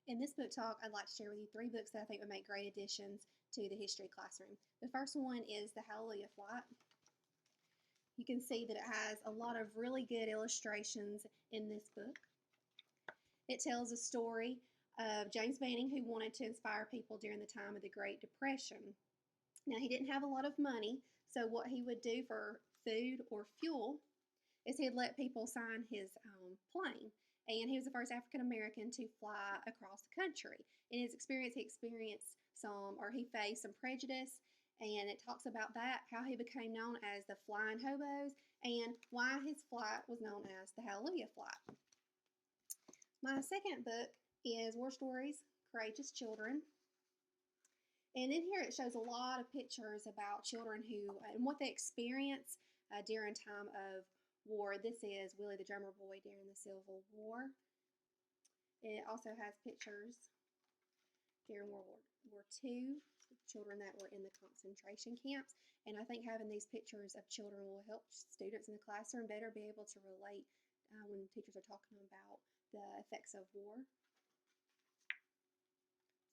In this book talk, I'd like to share with you 3 books that I think would make great additions to the history classroom. The first one is The Hallelujah Flight. You can see that it has a lot of really good illustrations in this book. It tells a story of James Banning, who wanted to inspire people during the time of the Great Depression. Now, he didn't have a lot of money, so what he would do for food or fuel is he'd let people sign his plane. And he was the first African American to fly across the country. In his experience, he faced some prejudice, and it talks about that, how he became known as the Flying Hobos, and why his flight was known as the Hallelujah Flight. My second book is War Stories, Courageous Children. And in here it shows a lot of pictures about children and what they experience during time of war. This is Willie the Drummer Boy during the Civil War. It also has pictures during World War II, children that were in the concentration camps. And I think having these pictures of children will help students in the classroom better be able to relate when teachers are talking about the effects of war.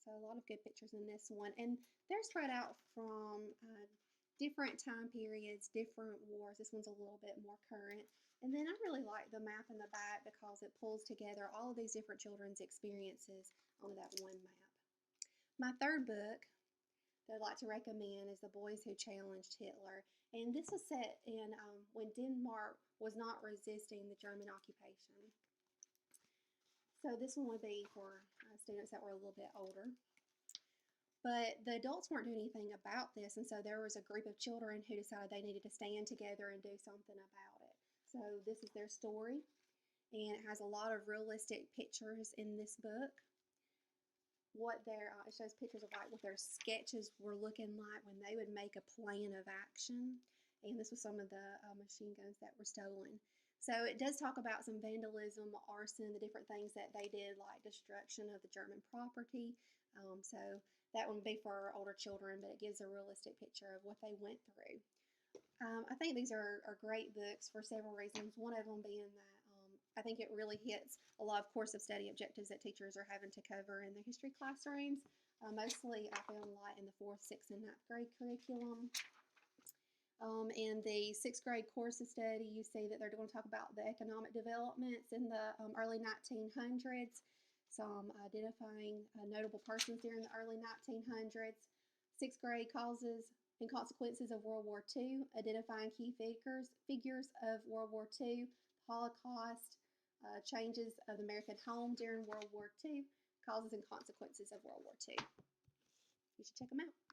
So a lot of good pictures in this one. And they're spread out from different time periods, different wars. This one's a little bit more current. And then I really like the map in the back because it pulls together all of these different children's experiences on that one map. My third book that I'd like to recommend is The Boys Who Challenged Hitler. And this was set in when Denmark was not resisting the German occupation. So this one would be for students that were a little bit older. But the adults weren't doing anything about this, and so there was a group of children who decided they needed to stand together and do something about it. So this is their story, and it has a lot of realistic pictures in this book. It shows pictures of like what their sketches were looking like when they would make a plan of action, and this was some of the machine guns that were stolen. So it does talk about some vandalism, arson, the different things that they did, like destruction of the German property. So that one would be for older children, but it gives a realistic picture of what they went through. I think these are great books for several reasons. One of them being that I think it really hits a lot of course of study objectives that teachers are having to cover in the history classrooms. Mostly I found a lot in the 4th, 6th, and 9th grade curriculum. In the 6th grade course of study, you see that they're going to talk about the economic developments in the early 1900s, some identifying notable persons during the early 1900s, 6th grade causes and consequences of World War II, identifying key figures of World War II, Holocaust, changes of the American home during World War II, causes and consequences of World War II. You should check them out.